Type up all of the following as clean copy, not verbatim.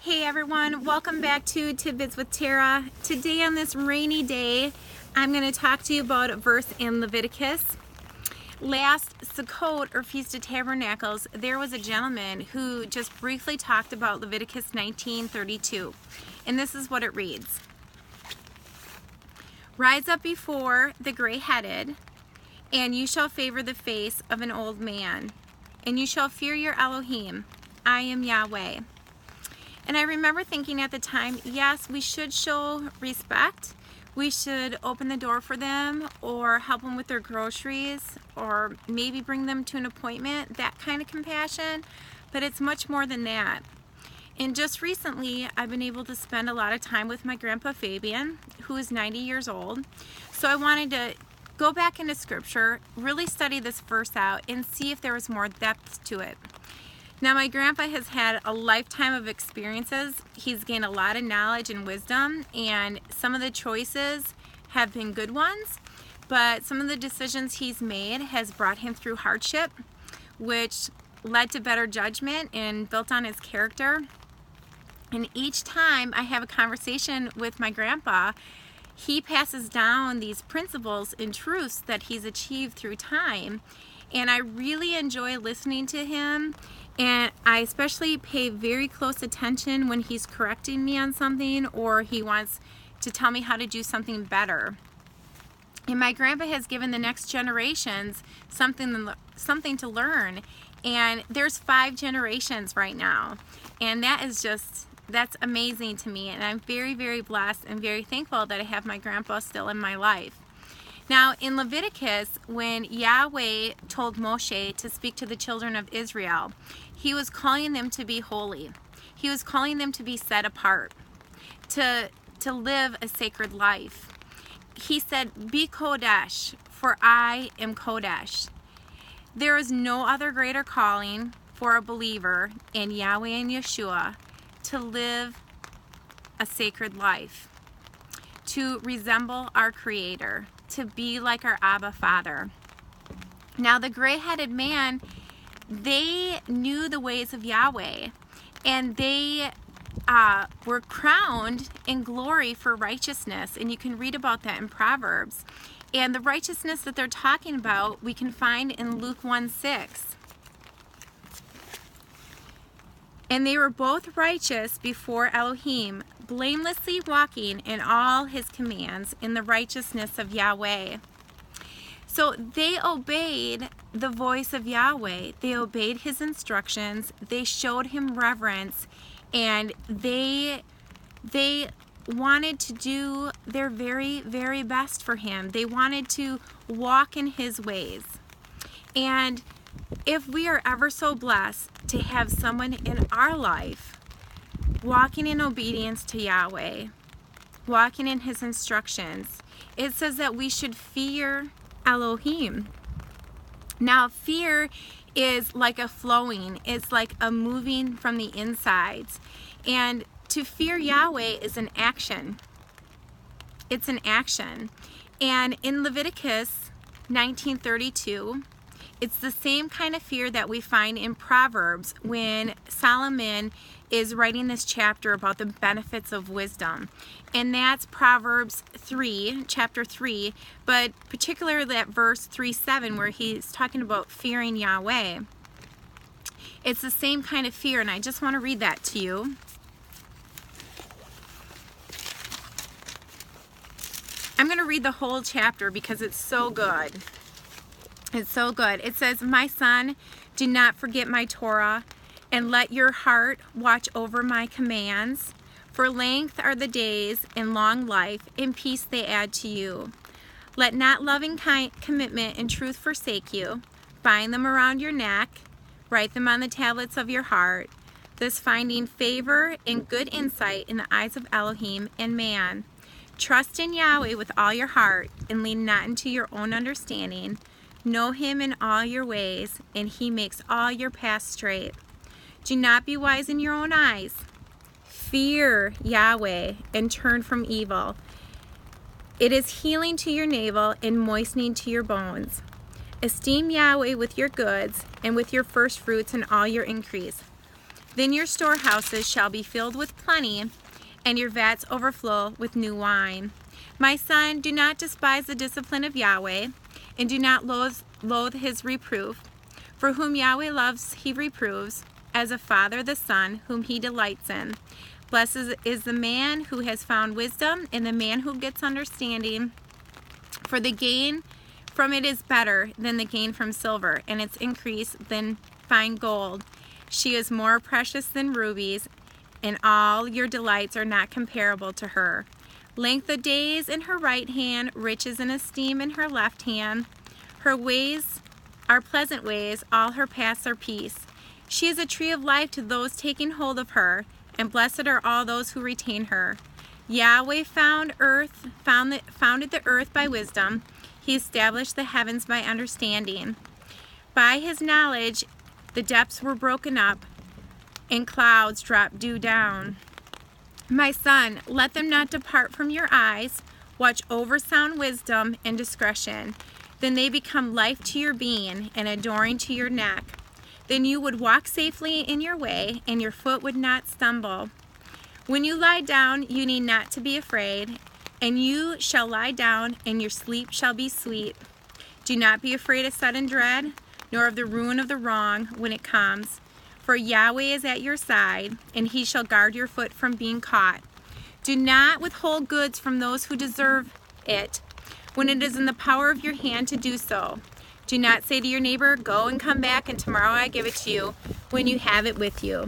Hey everyone, welcome back to Tidbits with Tara. Today on this rainy day, I'm going to talk to you about a verse in Leviticus. Last Sukkot, or Feast of Tabernacles, there was a gentleman who just briefly talked about Leviticus 19:32. And this is what it reads. Rise up before the gray-headed, and you shall favor the face of an old man, and you shall fear your Elohim. I am Yahweh. And I remember thinking at the time, yes, we should show respect. We should open the door for them or help them with their groceries or maybe bring them to an appointment, that kind of compassion. But it's much more than that. And just recently, I've been able to spend a lot of time with my grandpa Fabian, who is 90 years old. So I wanted to go back into scripture, really study this verse out and see if there was more depth to it. Now, my grandpa has had a lifetime of experiences. He's gained a lot of knowledge and wisdom, and some of the choices have been good ones, but some of the decisions he's made has brought him through hardship, which led to better judgment and built on his character. And each time I have a conversation with my grandpa, he passes down these principles and truths that he's achieved through time, and I really enjoy listening to him. And I especially pay very close attention when he's correcting me on something or he wants to tell me how to do something better. And my grandpa has given the next generations something to learn. And there's 5 generations right now. And that's amazing to me. And I'm very, very blessed and very thankful that I have my grandpa still in my life. Now, in Leviticus, when Yahweh told Moshe to speak to the children of Israel, he was calling them to be holy. He was calling them to be set apart, to live a sacred life. He said, "Be Kodesh, for I am Kodesh." There is no other greater calling for a believer in Yahweh and Yeshua to live a sacred life, to resemble our Creator, to be like our Abba Father. Now, the gray-headed man, they knew the ways of Yahweh, and they were crowned in glory for righteousness, and you can read about that in Proverbs. And the righteousness that they're talking about, we can find in Luke 1:6. And they were both righteous before Elohim, blamelessly walking in all his commands in the righteousness of Yahweh. So they obeyed the voice of Yahweh. They obeyed his instructions. They showed him reverence, and they wanted to do their very, very best for him. They wanted to walk in his ways. And if we are ever so blessed to have someone in our life walking in obedience to Yahweh, walking in his instructions, it says that we should fear Elohim. Now, fear is like a flowing, it's like a moving from the insides. And to fear Yahweh is an action. It's an action. And in Leviticus 19:32, it's the same kind of fear that we find in Proverbs when Solomon is writing this chapter about the benefits of wisdom. And that's Proverbs 3, chapter 3, but particularly that verse 3:7 where he's talking about fearing Yahweh. It's the same kind of fear, and I just want to read that to you. I'm going to read the whole chapter because it's so good. It's so good. It says, "My son, do not forget my Torah, and let your heart watch over my commands. For length are the days, and long life, and peace they add to you. Let not loving commitment and truth forsake you. Bind them around your neck. Write them on the tablets of your heart, thus finding favor and good insight in the eyes of Elohim and man. Trust in Yahweh with all your heart, and lean not into your own understanding. Know him in all your ways, and he makes all your paths straight. Do not be wise in your own eyes. Fear Yahweh and turn from evil. It is healing to your navel and moistening to your bones. Esteem Yahweh with your goods and with your first fruits and all your increase. Then your storehouses shall be filled with plenty, and your vats overflow with new wine. My son, do not despise the discipline of Yahweh, and do not loathe his reproof. For whom Yahweh loves, he reproves, as a father the son whom he delights in. Blessed is the man who has found wisdom, and the man who gets understanding. For the gain from it is better than the gain from silver, and its increase than fine gold. She is more precious than rubies, and all your delights are not comparable to her. Length of days in her right hand, riches and esteem in her left hand. Her ways are pleasant ways, all her paths are peace. She is a tree of life to those taking hold of her, and blessed are all those who retain her. Yahweh founded the earth by wisdom. He established the heavens by understanding. By his knowledge the depths were broken up, and clouds dropped dew down. My son, let them not depart from your eyes. Watch over sound wisdom and discretion. Then they become life to your being and adoring to your neck. Then you would walk safely in your way, and your foot would not stumble. When you lie down, you need not to be afraid, and you shall lie down, and your sleep shall be sweet. Do not be afraid of sudden dread, nor of the ruin of the wrong when it comes. For Yahweh is at your side, and he shall guard your foot from being caught. Do not withhold goods from those who deserve it, when it is in the power of your hand to do so. Do not say to your neighbor, go and come back, and tomorrow I give it to you, when you have it with you.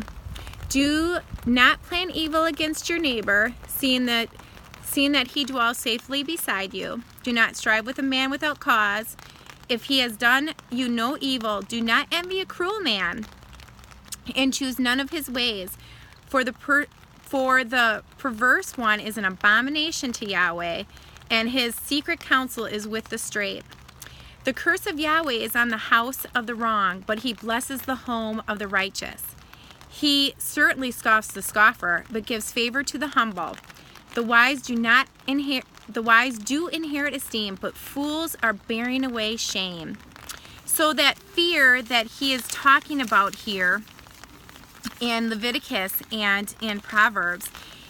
Do not plan evil against your neighbor, seeing that he dwells safely beside you. Do not strive with a man without cause. If he has done you no evil, do not envy a cruel man, and choose none of his ways. For the perverse one is an abomination to Yahweh, and his secret counsel is with the straight. The curse of Yahweh is on the house of the wrong, but he blesses the home of the righteous. He certainly scoffs the scoffer, but gives favor to the humble. The wise do inherit esteem, but fools are bearing away shame. So that fear that he is talking about here in Leviticus and in Proverbs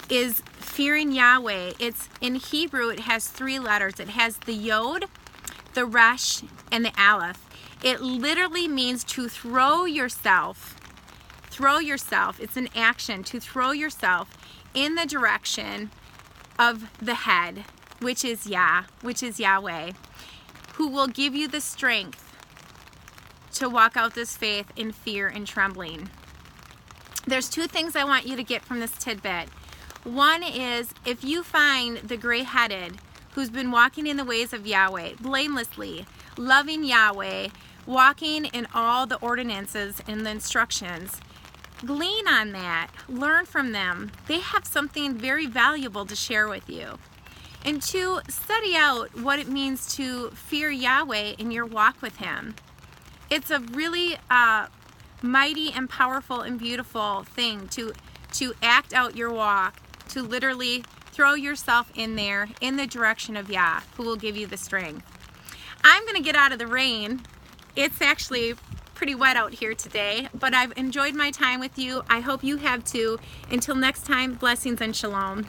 is fearing Yahweh. It's in Hebrew, it has 3 letters. It has the Yod, the Resh, and the Aleph. It literally means to throw yourself. Throw yourself. It's an action to throw yourself in the direction of the head, which is Yahweh, who will give you the strength to walk out this faith in fear and trembling. There's 2 things I want you to get from this tidbit. One is, if you find the gray-headed who's been walking in the ways of Yahweh, blamelessly, loving Yahweh, walking in all the ordinances and the instructions, glean on that, learn from them. They have something very valuable to share with you. And 2, study out what it means to fear Yahweh in your walk with him. It's a really mighty and powerful and beautiful thing to act out your walk, to literally throw yourself in there in the direction of Yah, who will give you the strength. I'm going to get out of the rain. It's actually pretty wet out here today, but I've enjoyed my time with you. I hope you have too. Until next time, blessings and shalom.